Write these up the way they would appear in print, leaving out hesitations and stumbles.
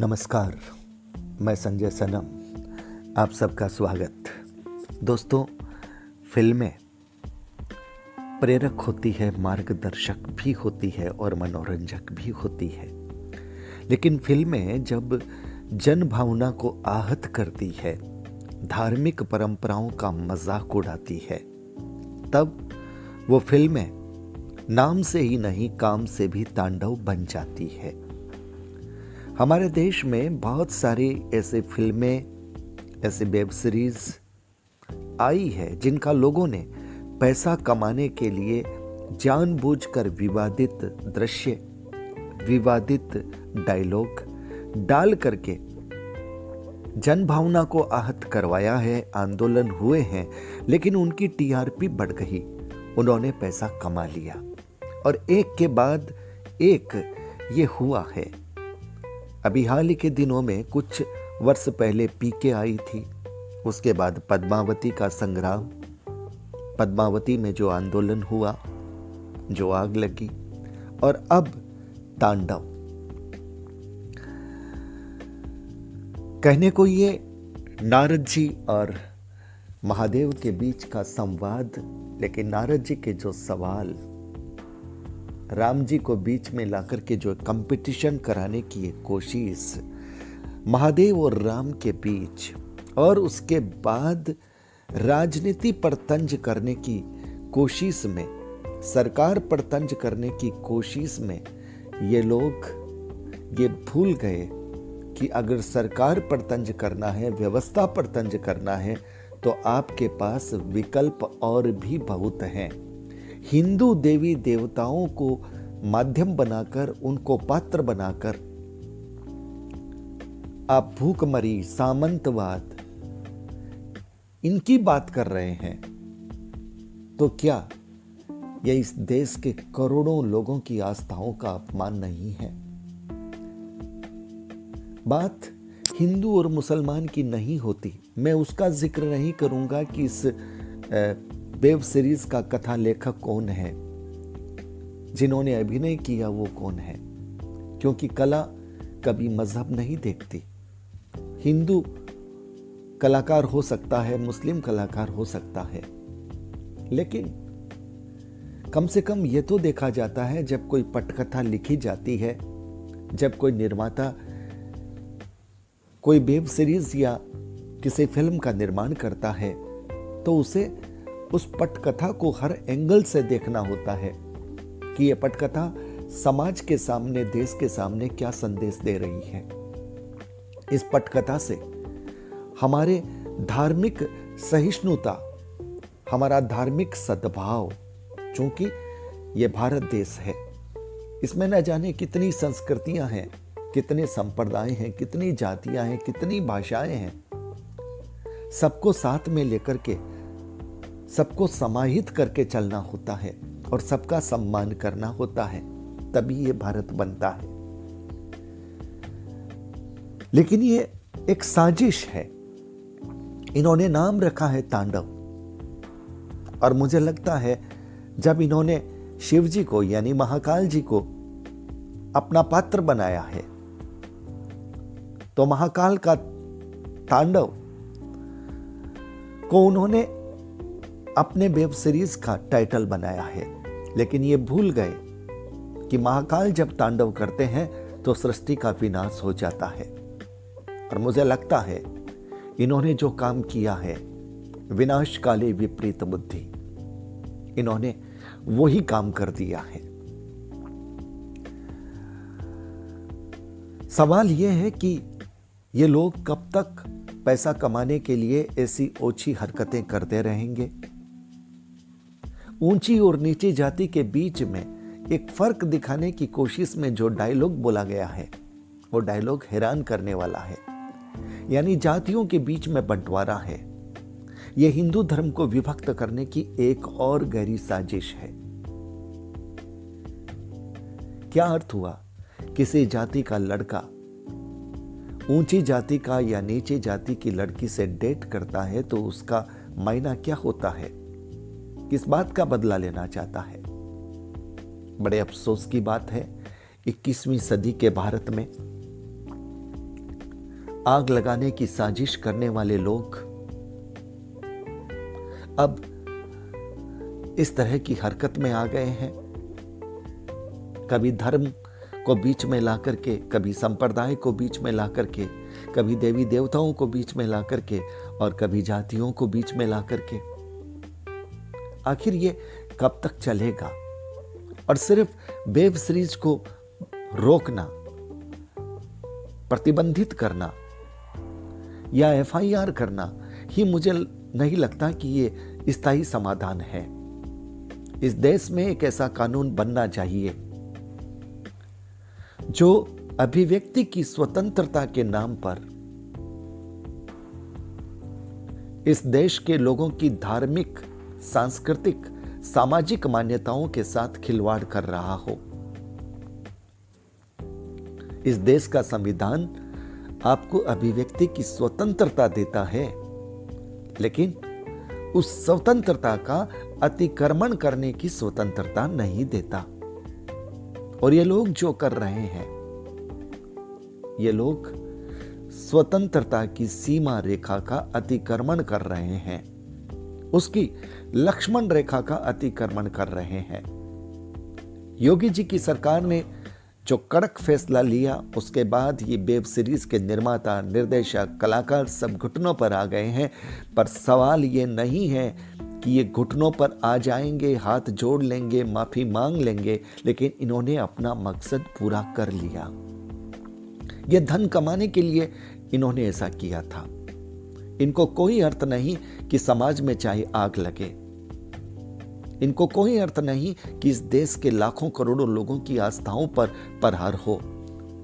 नमस्कार, मैं संजय सनम, आप सबका स्वागत। दोस्तों, फिल्में प्रेरक होती है, मार्गदर्शक भी होती है और मनोरंजक भी होती है। लेकिन फिल्में जब जन भावना को आहत करती है, धार्मिक परंपराओं का मजाक उड़ाती है, तब वो फिल्में नाम से ही नहीं काम से भी तांडव बन जाती है। हमारे देश में बहुत सारी ऐसे फिल्में, ऐसे वेब सीरीज आई है जिनका लोगों ने पैसा कमाने के लिए जानबूझकर विवादित दृश्य, विवादित डायलॉग डाल करके जन भावना को आहत करवाया है, आंदोलन हुए हैं, लेकिन उनकी टीआरपी बढ़ गई, उन्होंने पैसा कमा लिया और एक के बाद एक ये हुआ है। अभी हाल ही के दिनों में कुछ वर्ष पहले पीके आई थी, उसके बाद पद्मावती का संग्राम, पद्मावती में जो आंदोलन हुआ, जो आग लगी, और अब तांडव। कहने को ये नारद जी और महादेव के बीच का संवाद, लेकिन नारद जी के जो सवाल, राम जी को बीच में लाकर के जो कंपटीशन कराने की एक कोशिश महादेव और राम के बीच, और उसके बाद राजनीति पर तंज करने की कोशिश में, सरकार पर तंज करने की कोशिश में ये लोग ये भूल गए कि अगर सरकार पर तंज करना है, व्यवस्था पर तंज करना है, तो आपके पास विकल्प और भी बहुत हैं। हिंदू देवी देवताओं को माध्यम बनाकर, उनको पात्र बनाकर आप भूखमरी, सामंतवाद, इनकी बात कर रहे हैं, तो क्या यह इस देश के करोड़ों लोगों की आस्थाओं का अपमान नहीं है? बात हिंदू और मुसलमान की नहीं होती। मैं उसका जिक्र नहीं करूंगा कि इस वेब सीरीज का कथा लेखक कौन है, जिन्होंने अभिनय किया वो कौन है, क्योंकि कला कभी मजहब नहीं देखती। हिंदू कलाकार हो सकता है, मुस्लिम कलाकार हो सकता है, लेकिन कम से कम ये तो देखा जाता है जब कोई पटकथा लिखी जाती है, जब कोई निर्माता कोई वेब सीरीज या किसी फिल्म का निर्माण करता है, तो उसे उस पटकथा को हर एंगल से देखना होता है कि यह पटकथा समाज के सामने, देश के सामने क्या संदेश दे रही है। इस पटकथा से हमारे धार्मिक सहिष्णुता, हमारा धार्मिक सद्भाव, चूंकि यह भारत देश है, इसमें न जाने कितनी संस्कृतियां हैं, कितने संप्रदाय हैं, कितनी जातियां हैं, कितनी भाषाएं हैं, सबको साथ में लेकर के, सबको समाहित करके चलना होता है और सबका सम्मान करना होता है, तभी ये भारत बनता है। लेकिन ये एक साजिश है। इन्होंने नाम रखा है तांडव, और मुझे लगता है जब इन्होंने शिव जी को यानी महाकाल जी को अपना पात्र बनाया है, तो महाकाल का तांडव को उन्होंने अपने वेब सीरीज का टाइटल बनाया है। लेकिन ये भूल गए कि महाकाल जब तांडव करते हैं तो सृष्टि का विनाश हो जाता है। और मुझे लगता है इन्होंने जो काम किया है, विनाश काले विपरीत बुद्धि, इन्होंने वही काम कर दिया है। सवाल यह है कि ये लोग कब तक पैसा कमाने के लिए ऐसी ओछी हरकतें करते रहेंगे? ऊंची और नीची जाति के बीच में एक फर्क दिखाने की कोशिश में जो डायलॉग बोला गया है, वो डायलॉग हैरान करने वाला है। यानी जातियों के बीच में बंटवारा है। यह हिंदू धर्म को विभक्त करने की एक और गहरी साजिश है। क्या अर्थ हुआ? किसी जाति का लड़का ऊंची जाति का या नीची जाति की लड़की से डेट करता है तो उसका मायना क्या होता है? किस बात का बदला लेना चाहता है? बड़े अफसोस की बात है 21वीं सदी के भारत में आग लगाने की साजिश करने वाले लोग अब इस तरह की हरकत में आ गए हैं। कभी धर्म को बीच में ला करके, कभी संप्रदाय को बीच में ला करके, कभी देवी देवताओं को बीच में ला करके और कभी जातियों को बीच में ला करके। आखिर ये कब तक चलेगा? और सिर्फ वेब सीरीज को रोकना, प्रतिबंधित करना या एफआईआर करना ही मुझे नहीं लगता कि ये स्थायी समाधान है। इस देश में एक ऐसा कानून बनना चाहिए जो अभिव्यक्ति की स्वतंत्रता के नाम पर इस देश के लोगों की धार्मिक, सांस्कृतिक, सामाजिक मान्यताओं के साथ खिलवाड़ कर रहा हो। इस देश का संविधान आपको अभिव्यक्ति की स्वतंत्रता देता है, लेकिन उस स्वतंत्रता का अतिक्रमण करने की स्वतंत्रता नहीं देता। और ये लोग जो कर रहे हैं, ये लोग स्वतंत्रता की सीमा रेखा का अतिक्रमण कर रहे हैं, उसकी लक्ष्मण रेखा का अतिक्रमण कर रहे हैं। योगी जी की सरकार ने जो कड़क फैसला लिया, उसके बाद ये वेब सीरीज के निर्माता, निर्देशक, कलाकार सब घुटनों पर आ गए हैं। पर सवाल ये नहीं है कि ये घुटनों पर आ जाएंगे, हाथ जोड़ लेंगे, माफी मांग लेंगे, लेकिन इन्होंने अपना मकसद पूरा कर लिया। ये धन कमाने के लिए इन्होंने ऐसा किया था। इनको कोई अर्थ नहीं कि समाज में चाहे आग लगे, इनको कोई अर्थ नहीं कि इस देश के लाखों करोड़ों लोगों की आस्थाओं पर प्रहार हो।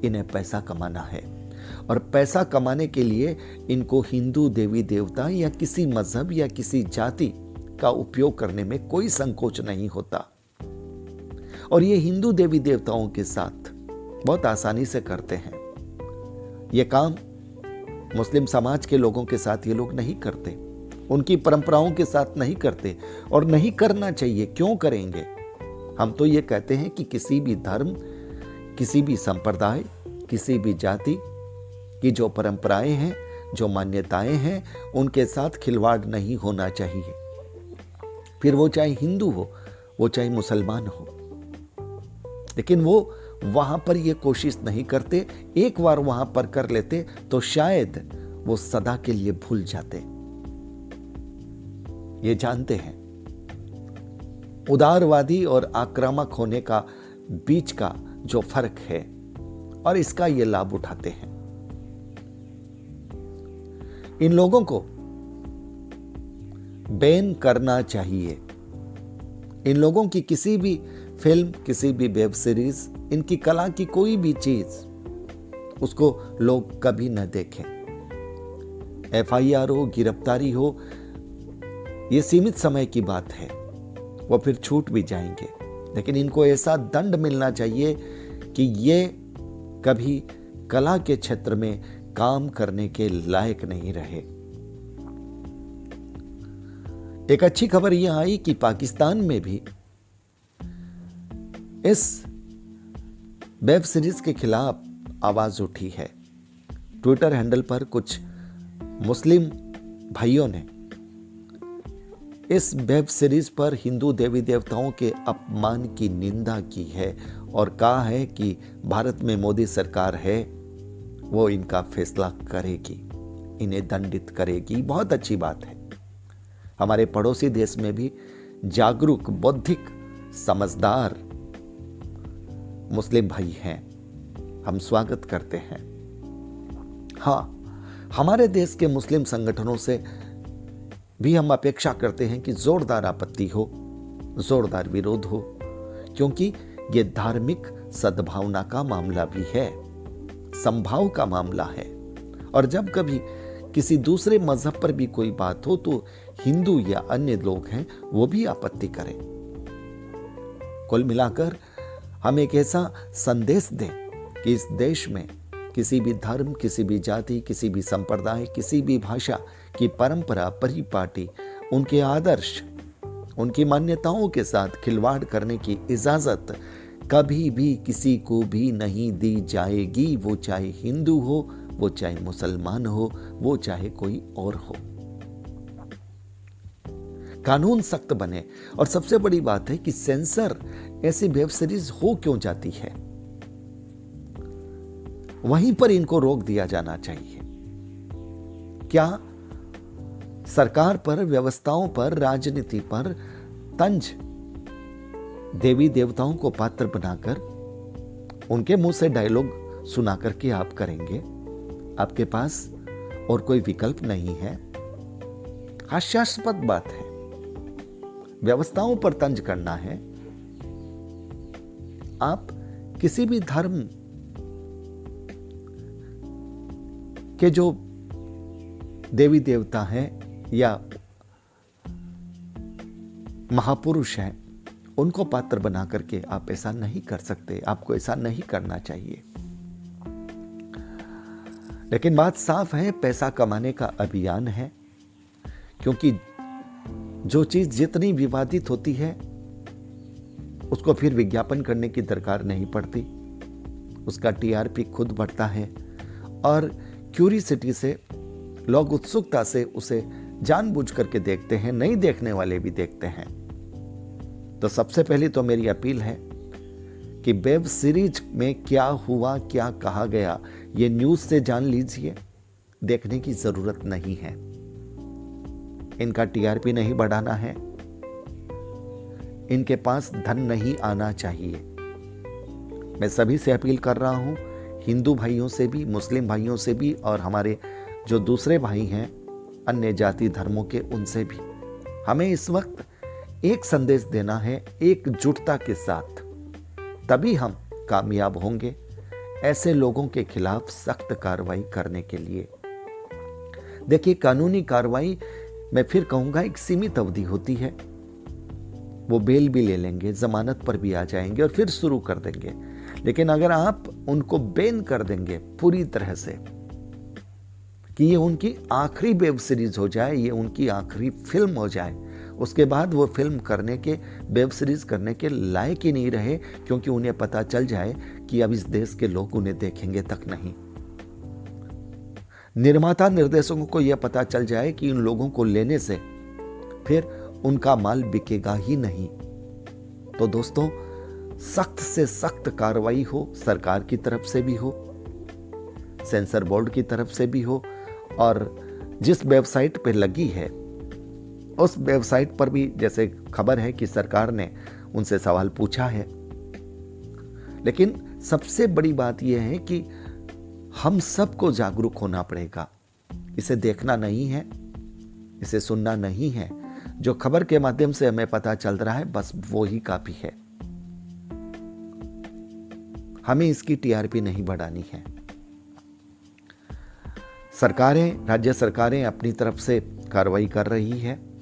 इन्हें पैसा कमाना है और पैसा कमाने के लिए इनको हिंदू देवी देवता या किसी मजहब या किसी जाति का उपयोग करने में कोई संकोच नहीं होता। और ये हिंदू देवी देवताओं के साथ बहुत आसानी से करते हैं। ये काम मुस्लिम समाज के लोगों के साथ ये लोग नहीं करते, उनकी परंपराओं के साथ नहीं करते और नहीं करना चाहिए। क्यों करेंगे? हम तो ये कहते हैं कि किसी भी धर्म, किसी भी संप्रदाय, किसी भी जाति की जो परंपराएं हैं, जो मान्यताएं हैं, उनके साथ खिलवाड़ नहीं होना चाहिए। फिर वो चाहे हिंदू हो, वो चाहे मुसलमान हो। लेकिन वो वहां पर ये कोशिश नहीं करते। एक बार वहां पर कर लेते तो शायद वो सदा के लिए भूल जाते। ये जानते हैं उदारवादी और आक्रामक होने का बीच का जो फर्क है, और इसका ये लाभ उठाते हैं। इन लोगों को बैन करना चाहिए। इन लोगों की किसी भी फिल्म, किसी भी वेब सीरीज, इनकी कला की कोई भी चीज उसको लोग कभी न देखें। एफआईआर हो, गिरफ्तारी हो, ये सीमित समय की बात है, वो फिर छूट भी जाएंगे। लेकिन इनको ऐसा दंड मिलना चाहिए कि ये कभी कला के क्षेत्र में काम करने के लायक नहीं रहे। एक अच्छी खबर यह आई कि पाकिस्तान में भी इस वेब सीरीज के खिलाफ आवाज उठी है। ट्विटर हैंडल पर कुछ मुस्लिम भाइयों ने इस वेब सीरीज पर हिंदू देवी देवताओं के अपमान की निंदा की है और कहा है कि भारत में मोदी सरकार है, वो इनका फैसला करेगी, इन्हें दंडित करेगी। बहुत अच्छी बात है। हमारे पड़ोसी देश में भी जागरूक, बौद्धिक, समझदार मुस्लिम भाई हैं, हम स्वागत करते हैं। हाँ, हमारे देश के मुस्लिम संगठनों से भी हम अपेक्षा करते हैं कि जोरदार आपत्ति हो, जोरदार विरोध हो, क्योंकि ये धार्मिक सद्भावना का मामला भी है, संभाव का मामला है। और जब कभी किसी दूसरे मजहब पर भी कोई बात हो तो हिंदू या अन्य लोग हैं वो भी आपत्ति करें। कुल मिलाकर हम एक ऐसा संदेश दें कि इस देश में किसी भी धर्म, किसी भी जाति, किसी भी संप्रदाय, किसी भी भाषा की परंपरा, परिपाटी, उनके आदर्श, उनकी मान्यताओं के साथ खिलवाड़ करने की इजाजत कभी भी किसी को भी नहीं दी जाएगी। वो चाहे हिंदू हो, वो चाहे मुसलमान हो, वो चाहे कोई और हो। कानून सख्त बने। और सबसे बड़ी बात है कि सेंसर ऐसी वेब सीरीज हो क्यों जाती है, वहीं पर इनको रोक दिया जाना चाहिए। क्या सरकार पर, व्यवस्थाओं पर, राजनीति पर तंज देवी देवताओं को पात्र बनाकर उनके मुंह से डायलॉग सुना करके आप करेंगे? आपके पास और कोई विकल्प नहीं है। हास्यास्पद बात है। व्यवस्थाओं पर तंज करना है। आप किसी भी धर्म के जो देवी देवता हैं या महापुरुष हैं, उनको पात्र बना करके आप ऐसा नहीं कर सकते। आपको ऐसा नहीं करना चाहिए। लेकिन बात साफ है, पैसा कमाने का अभियान है। क्योंकि जो चीज जितनी विवादित होती है उसको फिर विज्ञापन करने की दरकार नहीं पड़ती। उसका टीआरपी खुद बढ़ता है और क्यूरियोसिटी से लोग उत्सुकता से उसे जानबूझ करके देखते हैं, नहीं देखने वाले भी देखते हैं। तो सबसे पहले तो मेरी अपील है कि वेब सीरीज में क्या हुआ, क्या कहा गया, ये न्यूज से जान लीजिए। देखने की जरूरत नहीं है। इनका टीआरपी नहीं बढ़ाना है। इनके पास धन नहीं आना चाहिए। मैं सभी से अपील कर रहा हूं, हिंदू भाइयों से भी, मुस्लिम भाइयों से भी, और हमारे जो दूसरे भाई हैं अन्य जाति धर्मों के, उनसे भी हमें इस वक्त एक संदेश देना है, एकजुटता के साथ। तभी हम कामयाब होंगे ऐसे लोगों के खिलाफ सख्त कार्रवाई करने के लिए। देखिए, कानूनी कार्रवाई मैं फिर कहूंगा एक सीमित अवधि होती है। वो बेल भी ले लेंगे, जमानत पर भी आ जाएंगे और फिर शुरू कर देंगे। लेकिन अगर आप उनको बैन कर देंगे पूरी तरह से कि ये उनकी आखिरी वेब सीरीज हो जाए, ये उनकी आखिरी फिल्म हो जाए, उसके बाद वो फिल्म करने के, वेब सीरीज करने के लायक ही नहीं रहे, क्योंकि उन्हें पता चल जाए कि अब इस देश के लोग उन्हें देखेंगे तक नहीं। निर्माता निर्देशकों को यह पता चल जाए कि इन लोगों को लेने से फिर उनका माल बिकेगा ही नहीं। तो दोस्तों, सख्त से सख्त कार्रवाई हो, सरकार की तरफ से भी हो, सेंसर बोर्ड की तरफ से भी हो, और जिस वेबसाइट पर लगी है उस वेबसाइट पर भी, जैसे खबर है कि सरकार ने उनसे सवाल पूछा है। लेकिन सबसे बड़ी बात यह है कि हम सबको जागरूक होना पड़ेगा। इसे देखना नहीं है, इसे सुनना नहीं है। जो खबर के माध्यम से हमें पता चल रहा है, बस वो ही काफी है। हमें इसकी टीआरपी नहीं बढ़ानी है। सरकारें, राज्य सरकारें अपनी तरफ से कार्रवाई कर रही है।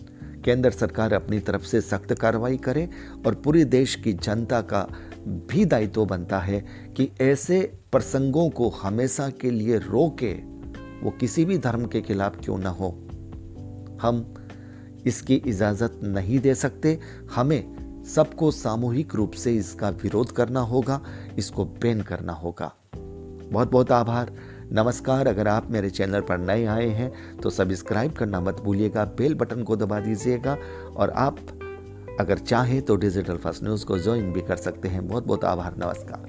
केंद्र सरकार अपनी तरफ से सख्त कार्रवाई करे, और पूरी देश की जनता का भी दायित्व बनता है कि ऐसे प्रसंगों को हमेशा के लिए रोके, वो किसी भी धर्म के खिलाफ क्यों ना हो। हम इसकी इजाजत नहीं दे सकते। हमें सबको सामूहिक रूप से इसका विरोध करना होगा, इसको बैन करना होगा। बहुत बहुत आभार, नमस्कार। अगर आप मेरे चैनल पर नए आए हैं तो सब्सक्राइब करना मत भूलिएगा, बेल बटन को दबा दीजिएगा, और आप अगर चाहें तो डिजिटल फर्स्ट न्यूज़ को ज्वाइन भी कर सकते हैं। बहुत बहुत आभार, नमस्कार।